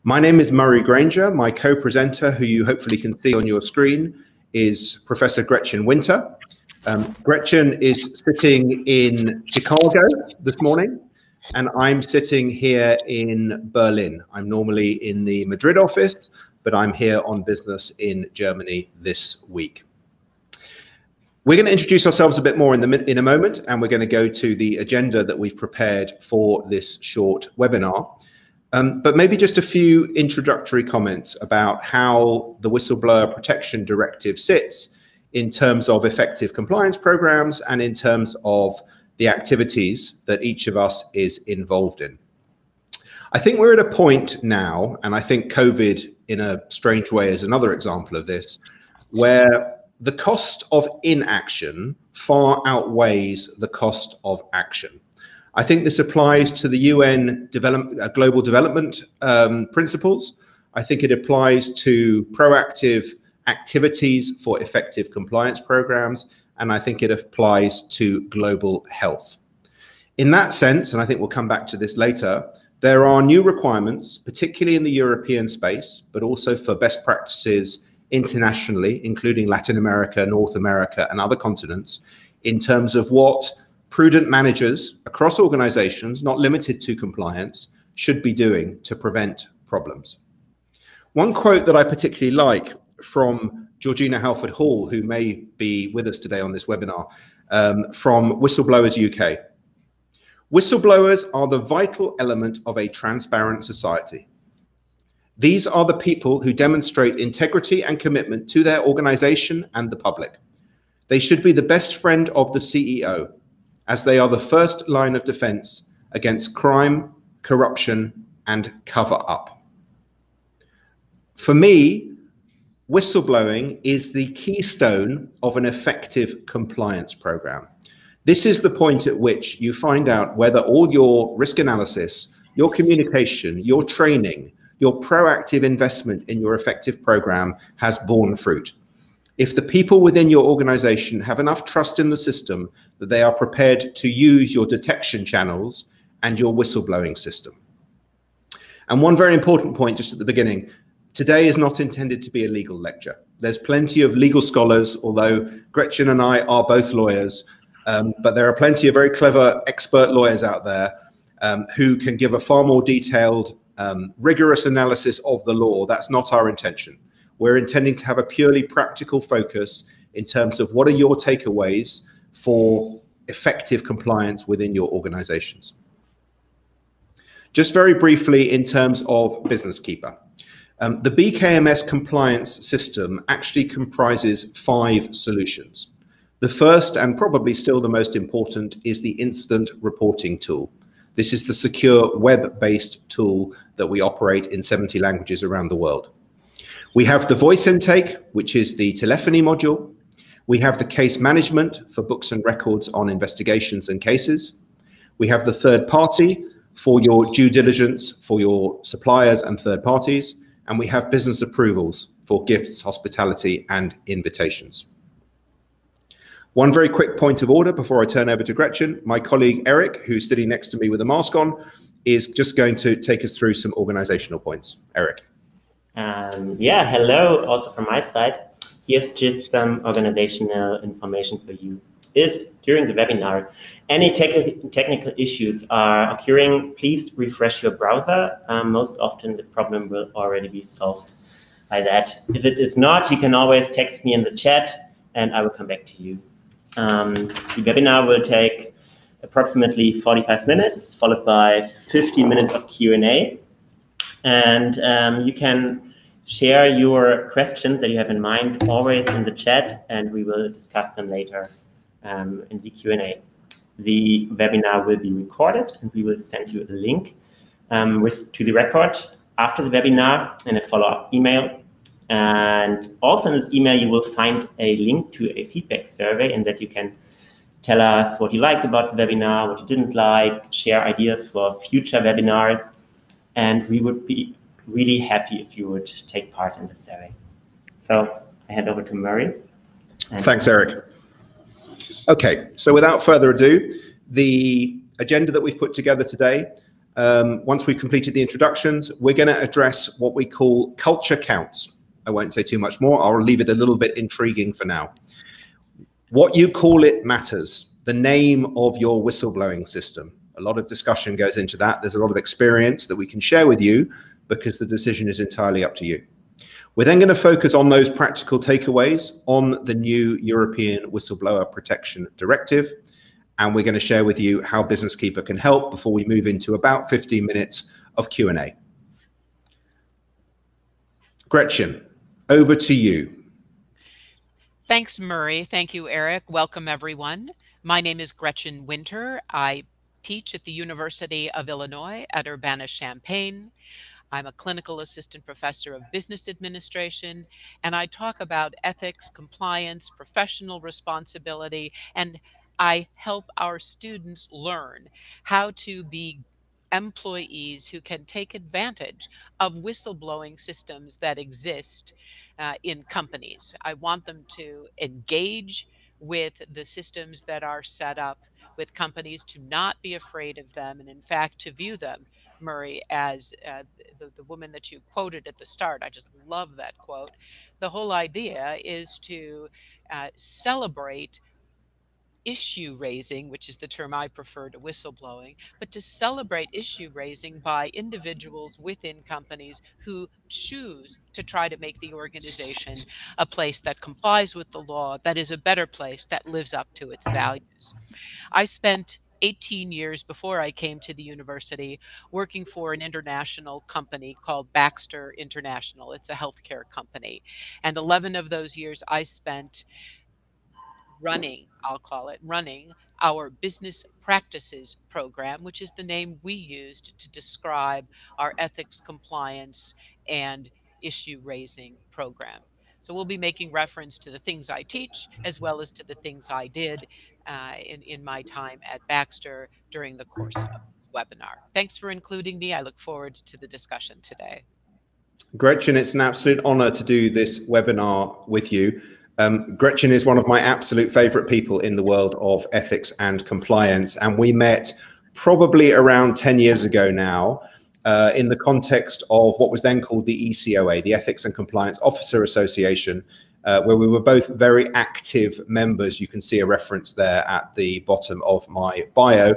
My name is Murray Granger. My co-presenter, who you hopefully can see on your screen, is Professor Gretchen Winter. Gretchen is sitting in Chicago this morning, and I'm sitting here in Berlin. I'm normally in the Madrid office, but I'm here on business in Germany this week. We're going to introduce ourselves a bit more in a moment, and we're going to go to the agenda that we've prepared for this short webinar. But maybe just a few introductory comments about how the Whistleblower Protection Directive sits in terms of effective compliance programs and in terms of the activities that each of us is involved in. I think we're at a point now, and I think COVID in a strange way is another example of this, where the cost of inaction far outweighs the cost of action. I think this applies to the UN global development principles. I think it applies to proactive activities for effective compliance programs, and I think it applies to global health. In that sense, and I think we'll come back to this later, there are new requirements, particularly in the European space, but also for best practices internationally, including Latin America, North America, and other continents, in terms of what prudent managers across organizations, not limited to compliance, should be doing to prevent problems. One quote that I particularly like from Georgina Halford Hall, who may be with us today on this webinar, from Whistleblowers UK. Whistleblowers are the vital element of a transparent society. These are the people who demonstrate integrity and commitment to their organization and the public. They should be the best friend of the CEO, as they are the first line of defense against crime, corruption, and cover-up. For me, whistleblowing is the keystone of an effective compliance program. This is the point at which you find out whether all your risk analysis, your communication, your training, your proactive investment in your effective program has borne fruit. If the people within your organization have enough trust in the system that they are prepared to use your detection channels and your whistleblowing system. And one very important point just at the beginning, today is not intended to be a legal lecture. There's plenty of legal scholars, although Gretchen and I are both lawyers, but there are plenty of very clever expert lawyers out there who can give a far more detailed, rigorous analysis of the law. That's not our intention. We're intending to have a purely practical focus in terms of what are your takeaways for effective compliance within your organizations. Just very briefly in terms of Business Keeper. The BKMS compliance system actually comprises 5 solutions. The first, and probably still the most important, is the incident reporting tool. This is the secure web-based tool that we operate in 70 languages around the world. We have the voice intake, which is the telephony module. We have the case management for books and records on investigations and cases. We have the third party for your due diligence for your suppliers and third parties. And we have business approvals for gifts, hospitality, and invitations. One very quick point of order before I turn over to Gretchen. My colleague Eric, who's sitting next to me with a mask on, is just going to take us through some organizational points. Eric. Yeah, hello, also from my side. Here's just some organizational information for you. If during the webinar any technical issues are occurring, please refresh your browser. Most often the problem will already be solved by that. If it is not, you can always text me in the chat and I will come back to you. The webinar will take approximately 45 minutes, followed by 50 minutes of Q&A. And you can share your questions that you have in mind always in the chat, and we will discuss them later in the Q&A. The webinar will be recorded, and we will send you a link to the record after the webinar and a follow-up email. And also in this email, you will find a link to a feedback survey, and that you can tell us what you liked about the webinar, what you didn't like, share ideas for future webinars, and we would be really happy if you would take part in the survey. So I hand over to Murray. Thanks, Eric. Okay, so without further ado, the agenda that we've put together today once we've completed the introductions, we're going to address what we call culture counts. I won't say too much more. I'll leave it a little bit intriguing for now. What you call it matters. The name of your whistleblowing system. A lot of discussion goes into that. There's a lot of experience that we can share with you because the decision is entirely up to you. We're then going to focus on those practical takeaways on the new European Whistleblower Protection Directive. And we're going to share with you how Business Keeper can help before we move into about 15 minutes of Q&A. Gretchen, over to you. Thanks, Murray. Thank you, Eric. Welcome, everyone. My name is Gretchen Winter. I teach at the University of Illinois at Urbana-Champaign. I'm a clinical assistant professor of business administration, and I talk about ethics, compliance, professional responsibility, and I help our students learn how to be employees who can take advantage of whistleblowing systems that exist in companies. I want them to engage with the systems that are set up with companies, to not be afraid of them, and in fact to view them, Murray, as the woman that you quoted at the start. I just love that quote. The whole idea is to celebrate issue raising, which is the term I prefer to whistleblowing, but to celebrate issue raising by individuals within companies who choose to try to make the organization a place that complies with the law, that is a better place, that lives up to its values. I spent 18 years before I came to the university working for an international company called Baxter International. It's a healthcare company. And 11 of those years I spent running, I'll call it, running our business practices program, which is the name we used to describe our ethics, compliance, and issue raising program. So we'll be making reference to the things I teach as well as to the things I did in my time at Baxter during the course of this webinar. Thanks for including me. I look forward to the discussion today. Gretchen, it's an absolute honor to do this webinar with you. Gretchen is one of my absolute favorite people in the world of ethics and compliance. And we met probably around 10 years ago now in the context of what was then called the ECOA, the Ethics and Compliance Officer Association, where we were both very active members. You can see a reference there at the bottom of my bio.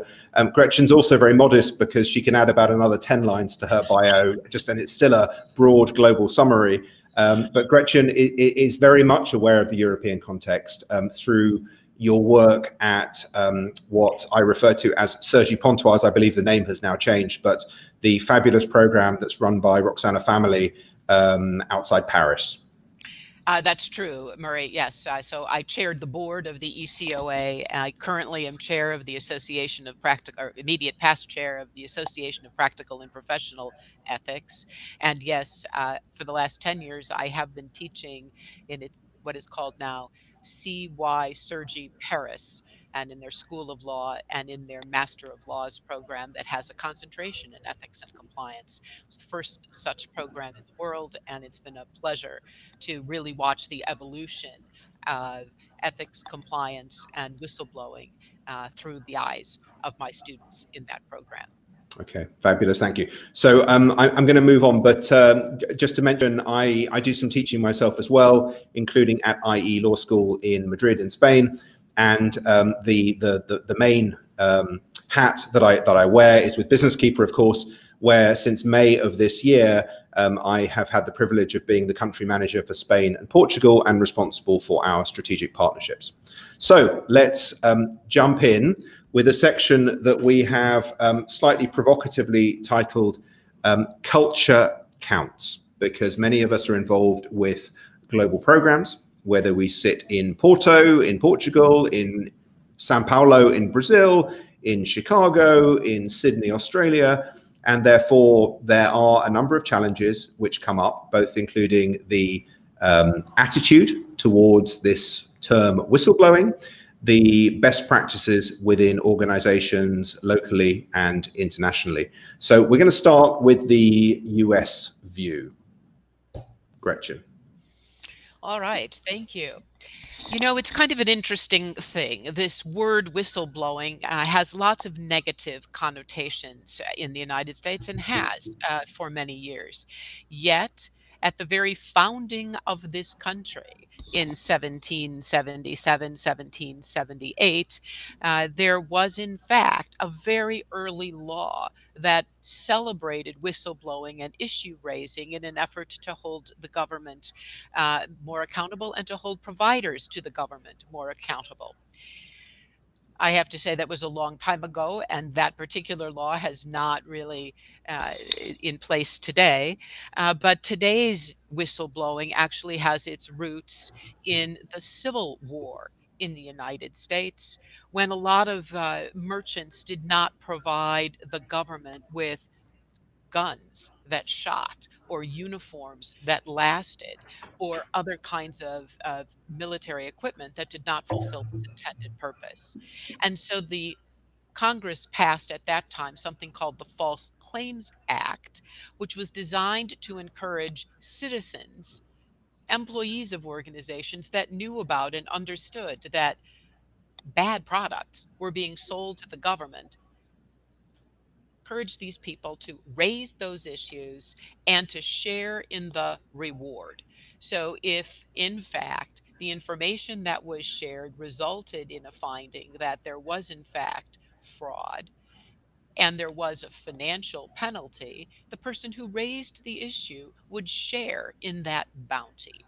Gretchen's also very modest because she can add about another 10 lines to her bio, and it's still a broad global summary. But Gretchen is very much aware of the European context through your work at what I refer to as Sergi Pontoise. I believe the name has now changed, but the fabulous program that's run by Roxana Family outside Paris. That's true, Murray. Yes. So I chaired the board of the ECOA. I currently am chair of the Association of Practical, or immediate past chair of the Association of Practical and Professional Ethics. And yes, for the last 10 years, I have been teaching in what is called now CY Sergi Paris, and in their School of Law and in their Master of Laws program that has a concentration in ethics and compliance. It's the first such program in the world, and it's been a pleasure to really watch the evolution of ethics, compliance, and whistleblowing through the eyes of my students in that program. Okay, fabulous. Thank you. So I'm going to move on, but just to mention, I do some teaching myself as well, including at IE Law School in Madrid in Spain. And the main hat that I wear is with Business Keeper, of course, where since May of this year, I have had the privilege of being the country manager for Spain and Portugal and responsible for our strategic partnerships. So let's jump in with a section that we have slightly provocatively titled Culture Counts, because many of us are involved with global programs, whether we sit in Porto, in Portugal, in Sao Paulo, in Brazil, in Chicago, in Sydney, Australia. And therefore, there are a number of challenges which come up, both including the attitude towards this term whistleblowing, the best practices within organizations locally and internationally. So we're going to start with the US view. Gretchen. All right, thank you. You know, it's kind of an interesting thing. This word whistleblowing has lots of negative connotations in the United States and has for many years. Yet, at the very founding of this country in 1777, 1778, there was, in fact, a very early law that celebrated whistleblowing and issue raising in an effort to hold the government more accountable and to hold providers to the government more accountable. I have to say that was a long time ago, and that particular law has not really in place today. But today's whistleblowing actually has its roots in the Civil War in the United States, when a lot of merchants did not provide the government with guns that shot or uniforms that lasted or other kinds of military equipment that did not fulfill its intended purpose. And so the Congress passed at that time something called the False Claims Act, which was designed to encourage citizens, employees of organizations that knew about and understood that bad products were being sold to the government, encourage these people to raise those issues and to share in the reward. So, if in fact the information that was shared resulted in a finding that there was in fact fraud and there was a financial penalty, the person who raised the issue would share in that bounty.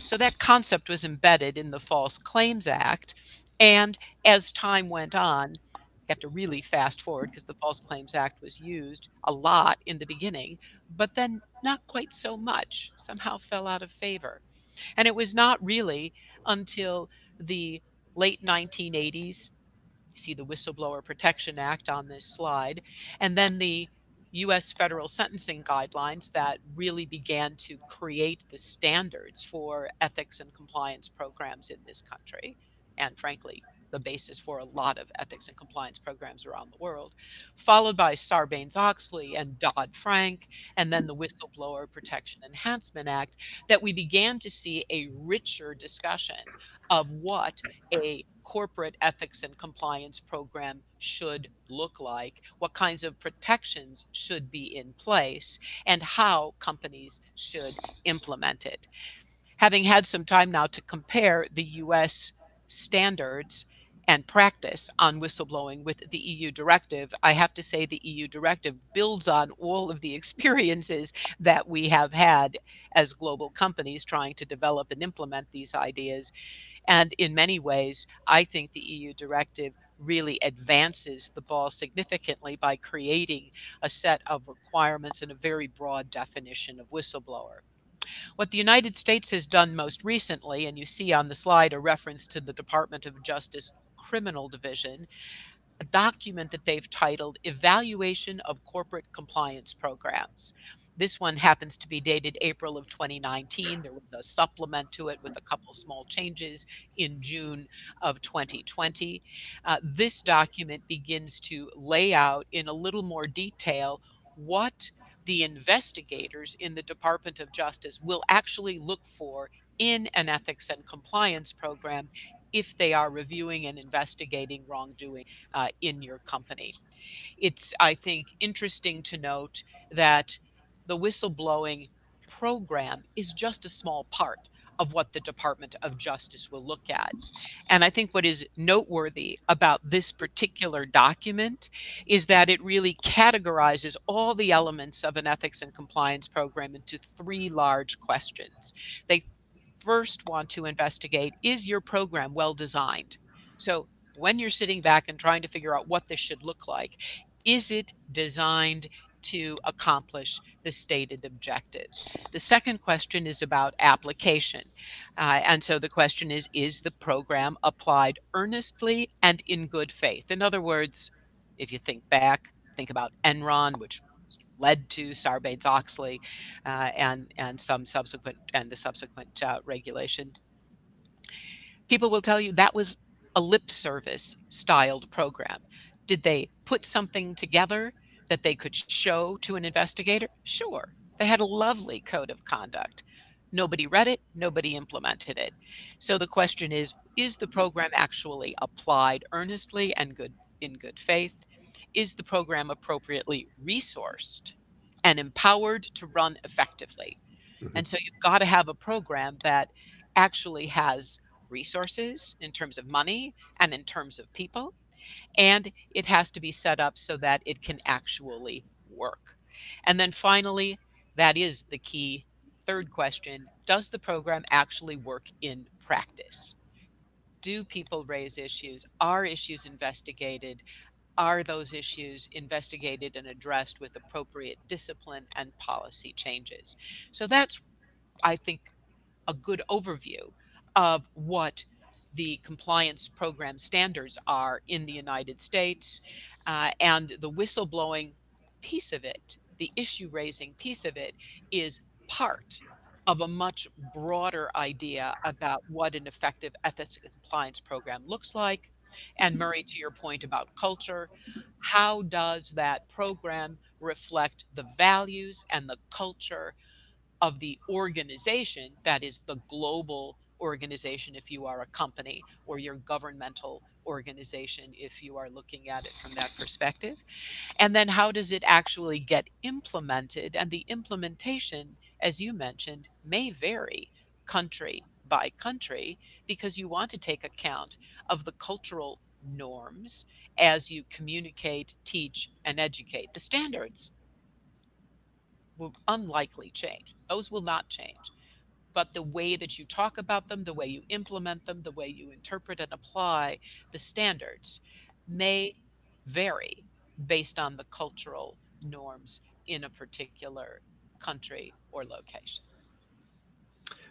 So that concept was embedded in the False Claims Act. And as time went on, you have to really fast forward because the False Claims Act was used a lot in the beginning, but then not quite so much, somehow fell out of favor. And it was not really until the late 1980s, you see the Whistleblower Protection Act on this slide, and then the US federal sentencing guidelines that really began to create the standards for ethics and compliance programs in this country, and frankly, the basis for a lot of ethics and compliance programs around the world, followed by Sarbanes-Oxley and Dodd-Frank, and then the Whistleblower Protection Enhancement Act, that we began to see a richer discussion of what a corporate ethics and compliance program should look like, what kinds of protections should be in place, and how companies should implement it. Having had some time now to compare the US standards and practice on whistleblowing with the EU directive, I have to say the EU directive builds on all of the experiences that we have had as global companies trying to develop and implement these ideas. And in many ways, I think the EU directive really advances the ball significantly by creating a set of requirements and a very broad definition of whistleblower. What the United States has done most recently, and you see on the slide a reference to the Department of Justice Criminal Division, a document that they've titled Evaluation of Corporate Compliance Programs. This one happens to be dated April of 2019. There was a supplement to it with a couple small changes in June of 2020. This document begins to lay out in a little more detail what the investigators in the Department of Justice will actually look for in an ethics and compliance program if they are reviewing and investigating wrongdoing in your company. It's, I think, interesting to note that the whistleblowing program is just a small part of what the Department of Justice will look at. And I think what is noteworthy about this particular document is that it really categorizes all the elements of an ethics and compliance program into three large questions. They first want to investigate, is your program well designed? So when you're sitting back and trying to figure out what this should look like, is it designed to accomplish the stated objectives? The second question is about application. And so the question is the program applied earnestly and in good faith? In other words, if you think back, think about Enron, which led to Sarbanes-Oxley and some subsequent and the subsequent regulation. People will tell you that was a lip service styled program. Did they put something together that they could show to an investigator? Sure. They had a lovely code of conduct. Nobody read it, nobody implemented it. So the question is the program actually applied earnestly and in good faith? Is the program appropriately resourced and empowered to run effectively? Mhm. And so you've got to have a program that actually has resources in terms of money and in terms of people, and it has to be set up so that it can actually work. And then finally, that is the key third question: does the program actually work in practice? Do people raise issues? Are issues investigated? Are those issues investigated and addressed with appropriate discipline and policy changes? So that's, I think, a good overview of what the compliance program standards are in the United States, and the whistleblowing piece of it, the issue raising piece of it, is part of a much broader idea about what an effective ethics and compliance program looks like. And Murray, to your point about culture, how does that program reflect the values and the culture of the organization, that is the global organization if you are a company, or your governmental organization if you are looking at it from that perspective? And then how does it actually get implemented? And the implementation, as you mentioned, may vary country by country, because you want to take account of the cultural norms as you communicate, teach, and educate. The standards will unlikely change. Those will not change. But the way that you talk about them, the way you implement them, the way you interpret and apply the standards may vary based on the cultural norms in a particular country or location.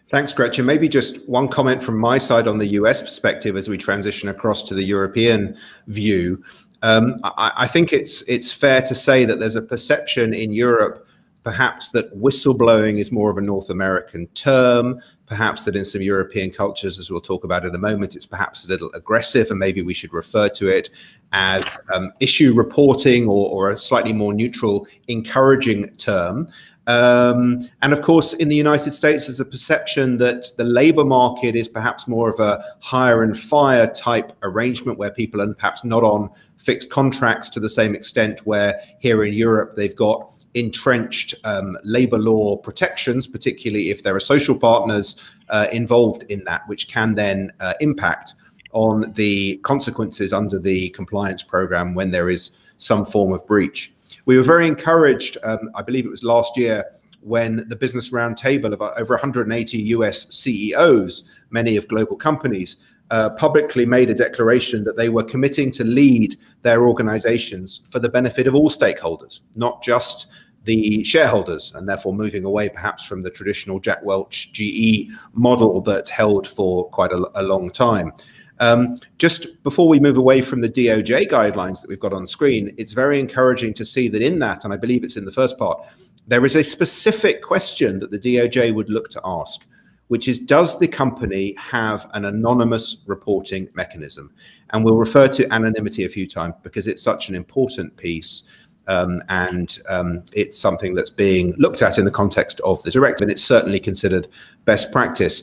Thanks, Gretchen. Maybe just one comment from my side on the US perspective as we transition across to the European view. I think it's fair to say that there's a perception in Europe, perhaps, that whistleblowing is more of a North American term, perhaps that in some European cultures, as we'll talk about in a moment, it's perhaps a little aggressive, and maybe we should refer to it as issue reporting, or a slightly more neutral, encouraging term. And of course, in the United States, there's a perception that the labor market is perhaps more of a hire and fire type arrangement, where people are perhaps not on fixed contracts to the same extent, where here in Europe they've got entrenched labor law protections, particularly if there are social partners involved in that, which can then impact on the consequences under the compliance program when there is some form of breach. We were very encouraged, I believe it was last year, when the Business Roundtable of over 180 US CEOs, many of global companies, publicly made a declaration that they were committing to lead their organizations for the benefit of all stakeholders, not just the shareholders, and therefore moving away perhaps from the traditional Jack Welch GE model that held for quite a long time. Just before we move away from the DOJ guidelines that we've got on screen, it's very encouraging to see that in that, and I believe it's in the first part, there is a specific question that the DOJ would look to ask, which is, does the company have an anonymous reporting mechanism? And we'll refer to anonymity a few times because it's such an important piece. And it's something that's being looked at in the context of the directive, and it's certainly considered best practice.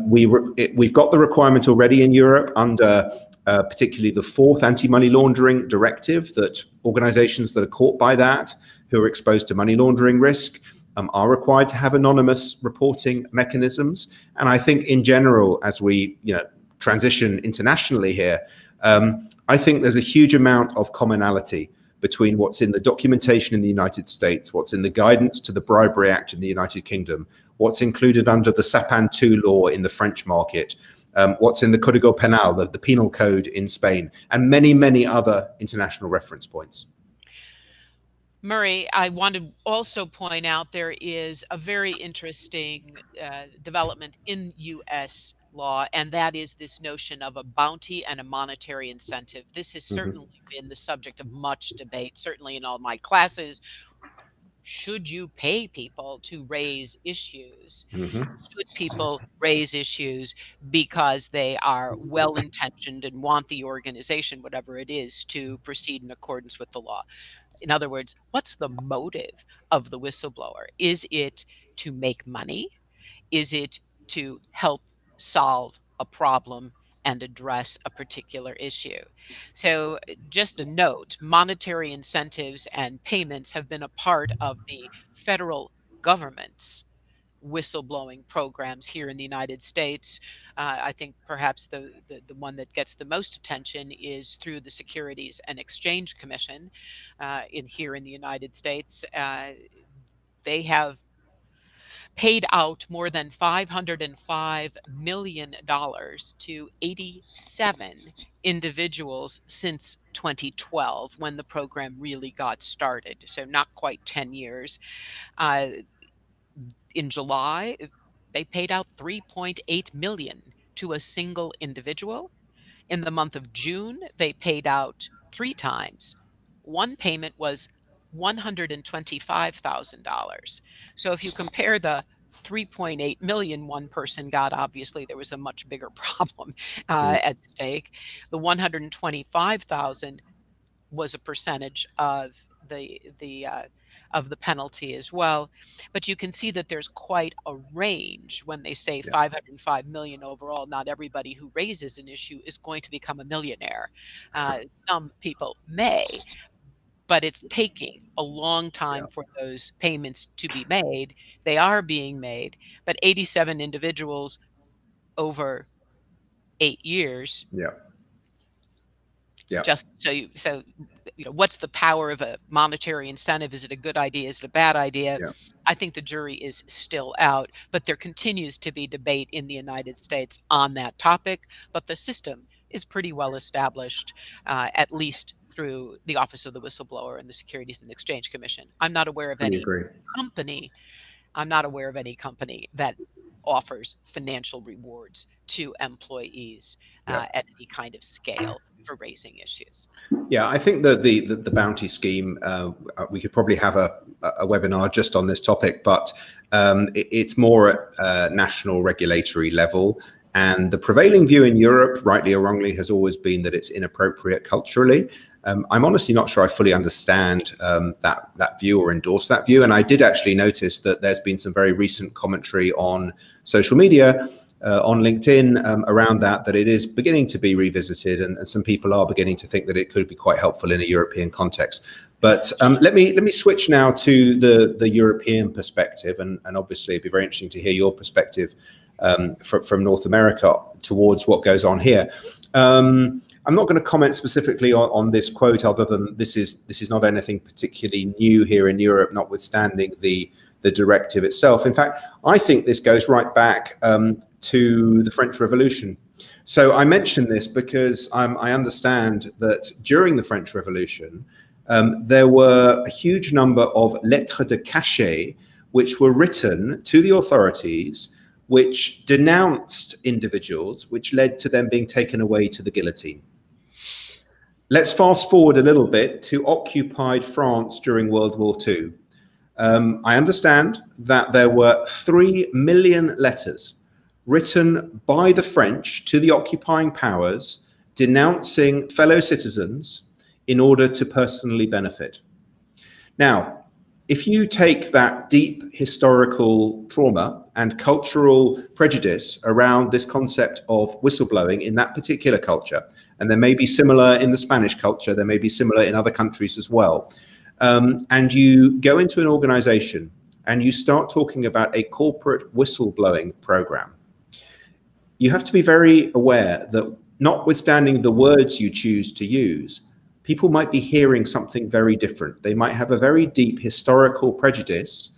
We've got the requirement already in Europe under particularly the 4th anti-money laundering directive, that organizations that are caught by that, who are exposed to money laundering risk, are required to have anonymous reporting mechanisms. And I think in general, as we transition internationally here, I think there's a huge amount of commonality between what's in the documentation in the United States, what's in the guidance to the Bribery Act in the United Kingdom, what's included under the Sapin II law in the French market, what's in the Código Penal, the penal code in Spain, and many, many other international reference points. Murray, I want to also point out there is a very interesting development in U.S. law, and that is this notion of a bounty and a monetary incentive. This has certainly been the subject of much debate, certainly in all my classes. Should you pay people to raise issues? Should people raise issues because they are well-intentioned and want the organization, whatever it is, to proceed in accordance with the law? In other words, what's the motive of the whistleblower? Is it to make money? is it to help solve a problem and address a particular issue? So just a note, monetary incentives and payments have been a part of the federal government's whistleblowing programs here in the United States. I think perhaps the one that gets the most attention is through the Securities and Exchange Commission here in the United States. They have paid out more than $505 million to 87 individuals since 2012, when the program really got started. So not quite 10 years. In July, they paid out 3.8 million to a single individual. In the month of June, they paid out 3 times. One payment was $125,000. So if you compare the 3.8 million one person got, obviously there was a much bigger problem at stake. The 125,000 was a percentage of the penalty as well. But you can see that there's quite a range when they say 505 million overall. Not everybody who raises an issue is going to become a millionaire. Some people may, but it's taking a long time for those payments to be made. They are being made, but 87 individuals over 8 years. Just so you know, what's the power of a monetary incentive? Is it a good idea? Is it a bad idea? I think the jury is still out, but there continues to be debate in the United States on that topic. But the system is pretty well established, at least through the Office of the Whistleblower and the Securities and Exchange Commission. I'm not aware of any company. I'm not aware of any company that offers financial rewards to employees at any kind of scale for raising issues. Yeah, I think that the bounty scheme, we could probably have a webinar just on this topic, but it's more at national regulatory level. And the prevailing view in Europe, rightly or wrongly, has always been that it's inappropriate culturally. I'm honestly not sure I fully understand that view or endorse that view. And I did actually notice that there's been some very recent commentary on social media, on LinkedIn, around that it is beginning to be revisited, and some people are beginning to think that it could be quite helpful in a European context. But let me switch now to the European perspective, and obviously it'd be very interesting to hear your perspective from North America towards what goes on here. I'm not going to comment specifically on this quote, other than this is not anything particularly new here in Europe, notwithstanding the directive itself. In fact, I think this goes right back to the French Revolution. So I mention this because I understand that during the French Revolution, there were a huge number of lettres de cachet which were written to the authorities, which denounced individuals, which led to them being taken away to the guillotine. Let's fast forward a little bit to occupied France during World War II. I understand that there were 3 million letters written by the French to the occupying powers denouncing fellow citizens in order to personally benefit. Now, if you take that deep historical trauma and cultural prejudice around this concept of whistleblowing in that particular culture, and there may be similar in the Spanish culture, there may be similar in other countries as well, and you go into an organization and you start talking about a corporate whistleblowing program, you have to be very aware that, notwithstanding the words you choose to use, people might be hearing something very different. They might have a very deep historical prejudice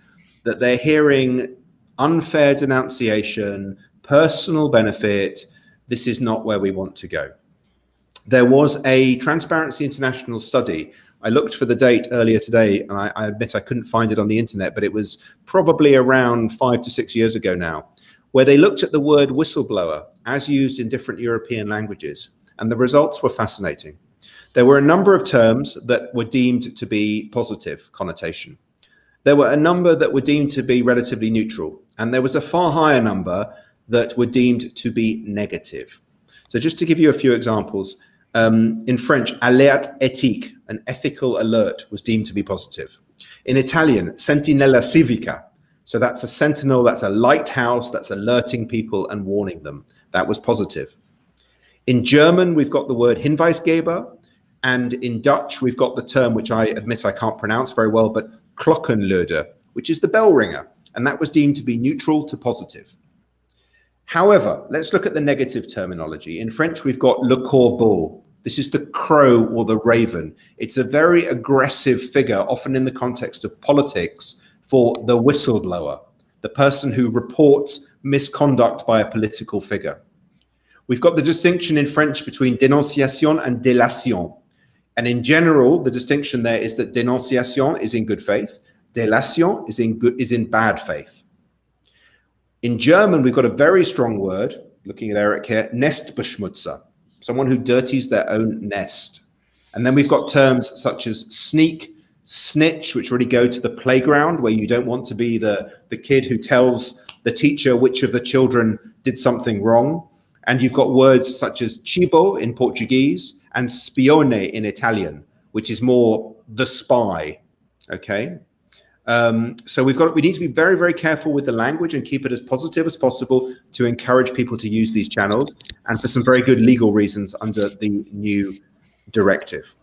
that they're hearing unfair denunciation, personal benefit. This is not where we want to go. There was a Transparency International study. I looked for the date earlier today, and I admit I couldn't find it on the internet, but it was probably around 5 to 6 years ago now, where they looked at the word whistleblower as used in different European languages, and the results were fascinating. There were a number of terms that were deemed to be positive connotation. There were a number that were deemed to be relatively neutral, and there was a far higher number that were deemed to be negative. So just to give you a few examples, in French, alerte éthique, an ethical alert, was deemed to be positive. In Italian, sentinella civica, So that's a sentinel, that's a lighthouse, that's alerting people and warning them. That was positive. In German, we've got the word Hinweisgeber, and in Dutch, we've got the term, which I admit I can't pronounce very well, but Klokkenluider, which is the bell ringer, and that was deemed to be neutral to positive. However, let's look at the negative terminology. In French, we've got le corbeau. This is the crow or the raven. It's a very aggressive figure, often in the context of politics, for the whistleblower, the person who reports misconduct by a political figure. We've got the distinction in French between dénonciation and délation. And in general, the distinction there is that dénonciation is in good faith, délation is in bad faith. In German, we've got a very strong word, looking at Eric here, Nestbeschmutzer, someone who dirties their own nest. And then we've got terms such as sneak, snitch, which really go to the playground, where you don't want to be the kid who tells the teacher which of the children did something wrong. And you've got words such as cibo in Portuguese and spione in Italian, which is more the spy, okay? So we need to be very, very careful with the language and keep it as positive as possible to encourage people to use these channels, and for some very good legal reasons under the new directive.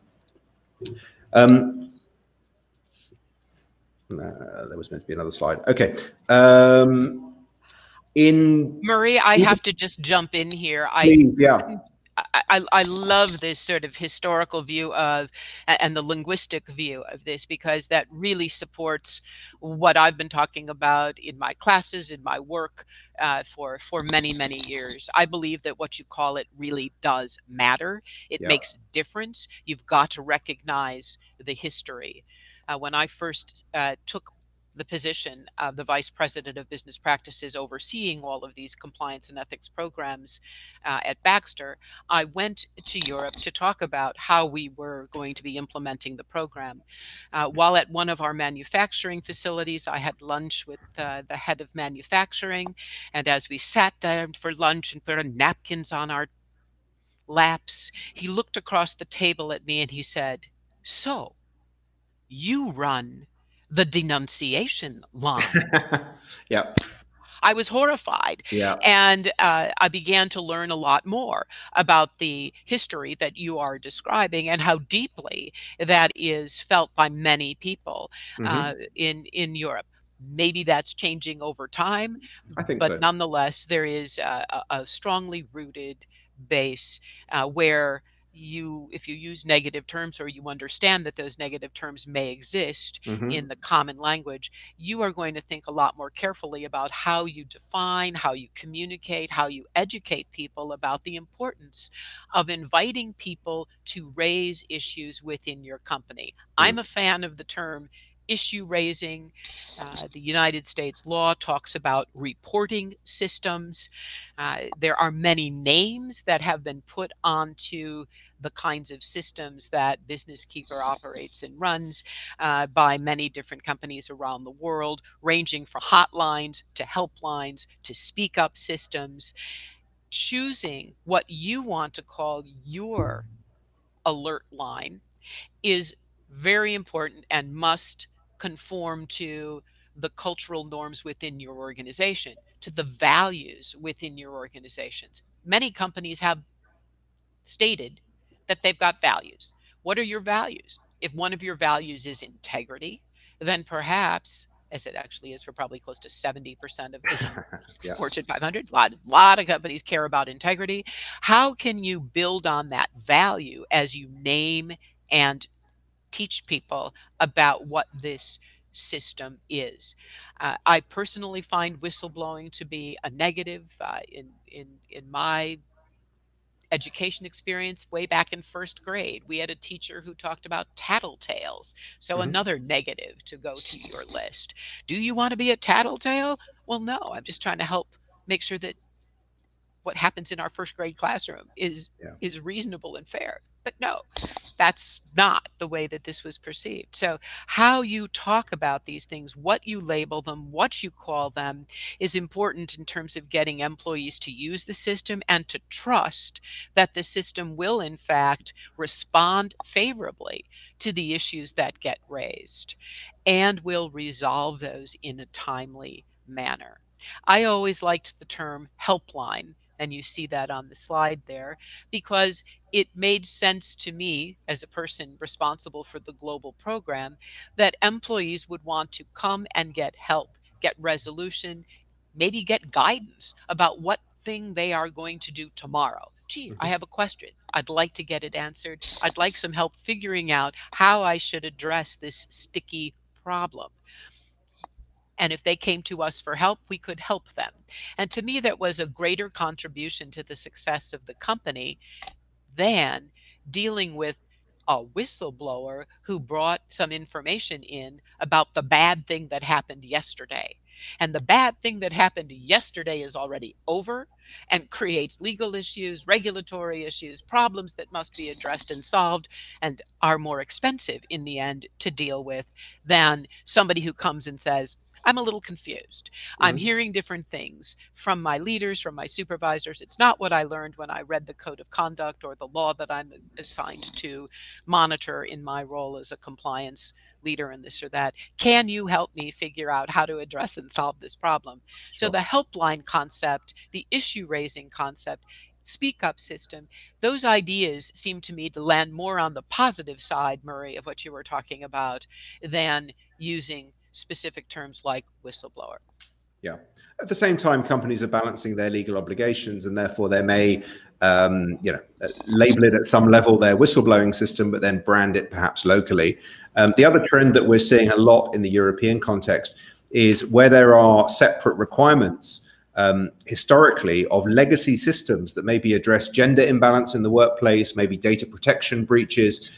There was meant to be another slide. Okay. Murray, I have to just jump in here. Please, yeah. I love this sort of historical view of and the linguistic view of this, because that really supports what I've been talking about in my classes, in my work for many, many years. I believe that what you call it really does matter. It makes a difference. You've got to recognize the history. When I first took the position of the Vice President of Business Practices overseeing all of these compliance and ethics programs at Baxter, I went to Europe to talk about how we were going to be implementing the program. While at one of our manufacturing facilities, I had lunch with the head of manufacturing, and as we sat down for lunch and put our napkins on our laps, he looked across the table at me and he said, "So, you run the denunciation line." Yeah. I was horrified. Yeah. And I began to learn a lot more about the history that you are describing and how deeply that is felt by many people in Europe. Maybe that's changing over time, I think but so. nonetheless, there is a strongly rooted base where if you use negative terms, or you understand that those negative terms may exist in the common language, you are going to think a lot more carefully about how you define, how you communicate, how you educate people about the importance of inviting people to raise issues within your company. I'm a fan of the term issue raising. The United States law talks about reporting systems. There are many names that have been put onto the kinds of systems that Business Keeper operates and runs by many different companies around the world, ranging from hotlines to helplines to speak up systems. Choosing what you want to call your alert line is very important and must conform to the cultural norms within your organization, to the values within your organizations. Many companies have stated that they've got values. What are your values? If one of your values is integrity, then perhaps, as it actually is for probably close to 70% of the Fortune 500, a lot of companies care about integrity. How can you build on that value as you name and teach people about what this system is? I personally find whistleblowing to be a negative. In my education experience way back in first grade, we had a teacher who talked about tattletales. So another negative to go to your list. Do you want to be a tattletale? Well, no, I'm just trying to help make sure that what happens in our first grade classroom is reasonable and fair. But no, that's not the way that this was perceived. So how you talk about these things, what you label them, what you call them, is important in terms of getting employees to use the system and to trust that the system will, in fact, respond favorably to the issues that get raised and will resolve those in a timely manner. I always liked the term helpline, and you see that on the slide there, because it made sense to me as a person responsible for the global program that employees would want to come and get help, get resolution, maybe get guidance about what thing they are going to do tomorrow. Gee, I have a question. I'd like to get it answered. I'd like some help figuring out how I should address this sticky problem. And if they came to us for help, we could help them. And to me, that was a greater contribution to the success of the company than dealing with a whistleblower who brought some information in about the bad thing that happened yesterday. And the bad thing that happened yesterday is already over and creates legal issues, regulatory issues, problems that must be addressed and solved and are more expensive in the end to deal with than somebody who comes and says, I'm a little confused. I'm hearing different things from my leaders, from my supervisors. It's not what I learned when I read the code of conduct or the law that I'm assigned to monitor in my role as a compliance leader and this or that. Can you help me figure out how to address and solve this problem? Sure. So the helpline concept, the issue raising concept, speak up system, those ideas seem to me to land more on the positive side, Murray, of what you were talking about than using specific terms like whistleblower. Yeah. At the same time, companies are balancing their legal obligations, and therefore they may, label it at some level their whistleblowing system, but then brand it perhaps locally. The other trend that we're seeing a lot in the European context is where there are separate requirements historically of legacy systems that maybe address gender imbalance in the workplace, maybe data protection breaches.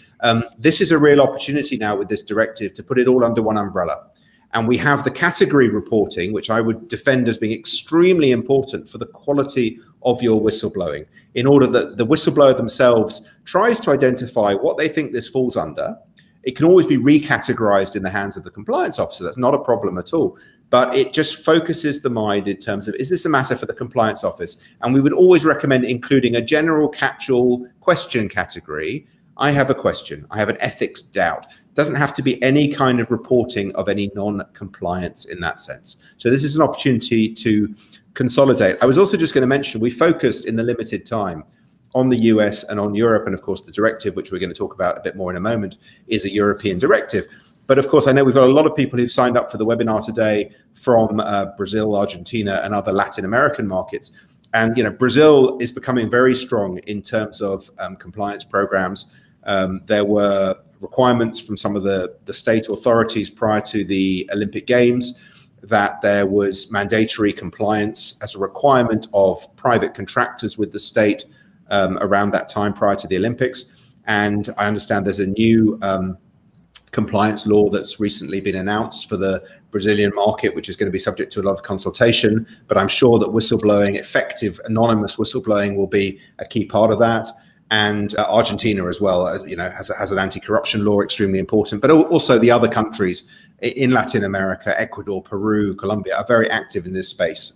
This is a real opportunity now with this directive to put it all under one umbrella. And we have the category reporting, which I would defend as being extremely important for the quality of your whistleblowing, in order that the whistleblower themselves tries to identify what they think this falls under. It can always be recategorized in the hands of the compliance officer. That's not a problem at all. But it just focuses the mind in terms of, is this a matter for the compliance office? And we would always recommend including a general catch-all question category. I have a question. I have an ethics doubt. It doesn't have to be any kind of reporting of any non-compliance in that sense. So this is an opportunity to consolidate. I was also just going to mention, we focused in the limited time on the US and on Europe. And of course, the directive, which we're going to talk about a bit more in a moment, is a European directive. But of course, I know we've got a lot of people who've signed up for the webinar today from Brazil, Argentina, and other Latin American markets. And Brazil is becoming very strong in terms of compliance programs. There were requirements from some of the state authorities prior to the Olympic Games that there was mandatory compliance as a requirement of private contractors with the state around that time prior to the Olympics. And I understand there's a new compliance law that's recently been announced for the Brazilian market, which is going to be subject to a lot of consultation. But I'm sure that whistleblowing, effective anonymous whistleblowing, will be a key part of that. And Argentina as well, has an anti-corruption law, extremely important. But also the other countries in Latin America, Ecuador, Peru, Colombia, are very active in this space.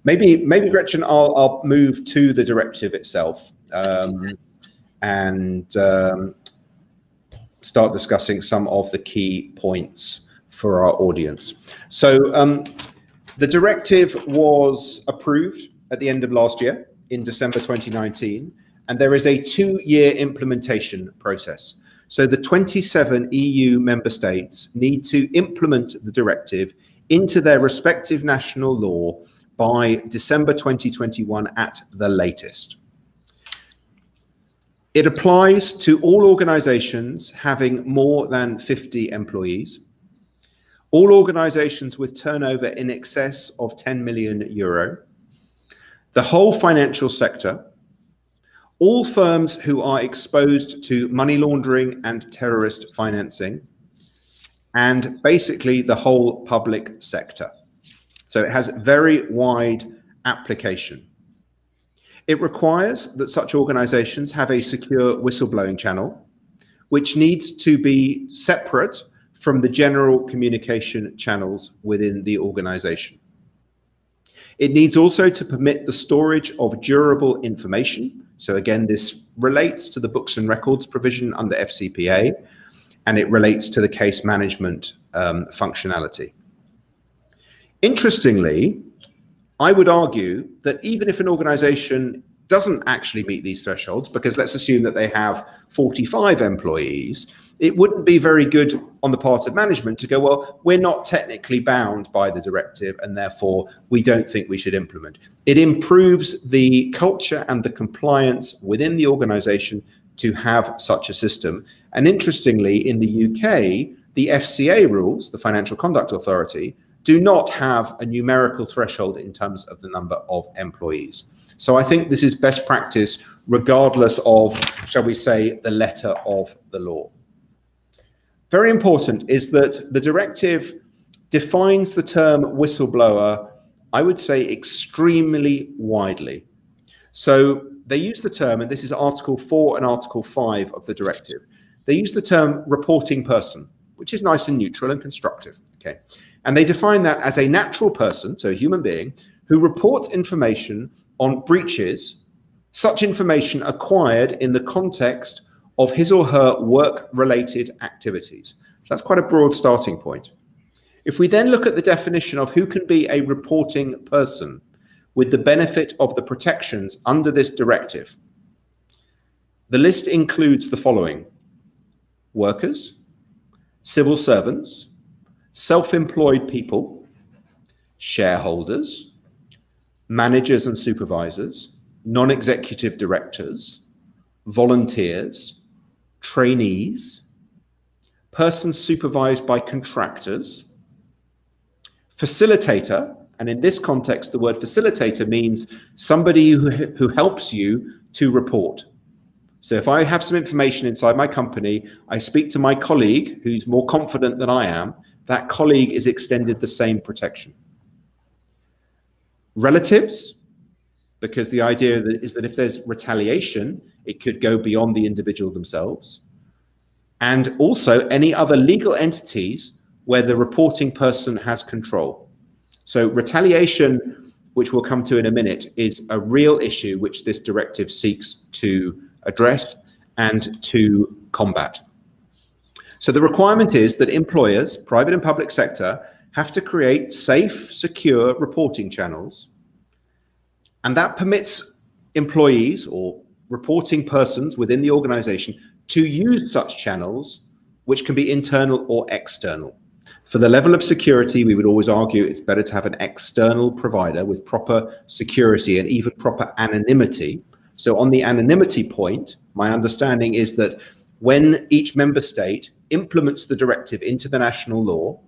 Maybe Gretchen, I'll move to the directive itself and start discussing some of the key points for our audience. So the directive was approved at the end of last year, in December 2019. And there is a 2-year implementation process. So the 27 EU member states need to implement the directive into their respective national law by December 2021 at the latest. It applies to all organizations having more than 50 employees, all organizations with turnover in excess of 10 million euro, the whole financial sector, all firms who are exposed to money laundering and terrorist financing, and basically the whole public sector. So it has very wide application. It requires that such organizations have a secure whistleblowing channel, which needs to be separate from the general communication channels within the organization. It needs also to permit the storage of durable information. So again, this relates to the books and records provision under FCPA, and it relates to the case management functionality. Interestingly, I would argue that even if an organization doesn't actually meet these thresholds, because let's assume that they have 45 employees, it wouldn't be very good on the part of management to go, well, we're not technically bound by the directive and therefore we don't think we should implement. It improves the culture and the compliance within the organization to have such a system. And interestingly, in the UK, the FCA rules, the Financial Conduct Authority, do not have a numerical threshold in terms of the number of employees. So I think this is best practice regardless of, shall we say, the letter of the law. Very important is that the directive defines the term whistleblower, I would say, extremely widely. So they use the term, and this is Article 4 and Article 5 of the directive, they use the term reporting person, which is nice and neutral and constructive, okay? And they define that as a natural person, so a human being, who reports information on breaches, such information acquired in the context of his or her work-related activities. So that's quite a broad starting point. If we then look at the definition of who can be a reporting person with the benefit of the protections under this directive, the list includes the following: workers, civil servants, self-employed people, shareholders, managers and supervisors, non-executive directors, volunteers, trainees, persons supervised by contractors, facilitator, and in this context, the word facilitator means somebody who helps you to report. So if I have some information inside my company, I speak to my colleague who's more confident than I am, that colleague is extended the same protection. Relatives, because the idea is that if there's retaliation, it could go beyond the individual themselves. And also any other legal entities where the reporting person has control. So retaliation, which we'll come to in a minute, is a real issue which this directive seeks to address and to combat. So the requirement is that employers, private and public sector, have to create safe, secure reporting channels. And that permits employees or reporting persons within the organization to use such channels, which can be internal or external. For the level of security, we would always argue it's better to have an external provider with proper security and even proper anonymity. So on the anonymity point, my understanding is that when each member state implements the directive into the national law,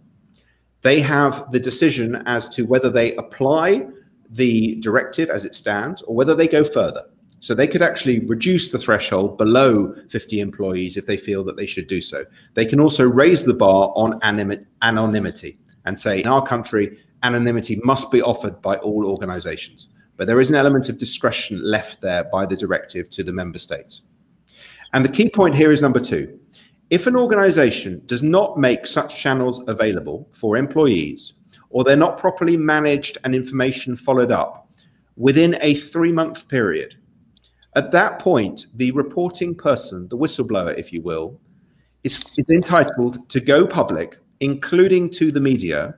they have the decision as to whether they apply the directive as it stands or whether they go further. So they could actually reduce the threshold below 50 employees if they feel that they should do so. They can also raise the bar on anonymity and say, in our country, anonymity must be offered by all organizations. But there is an element of discretion left there by the directive to the member states. And the key point here is number 2. If an organization does not make such channels available for employees, or they're not properly managed and information followed up within a 3-month period, at that point, the reporting person, the whistleblower, if you will, is entitled to go public, including to the media,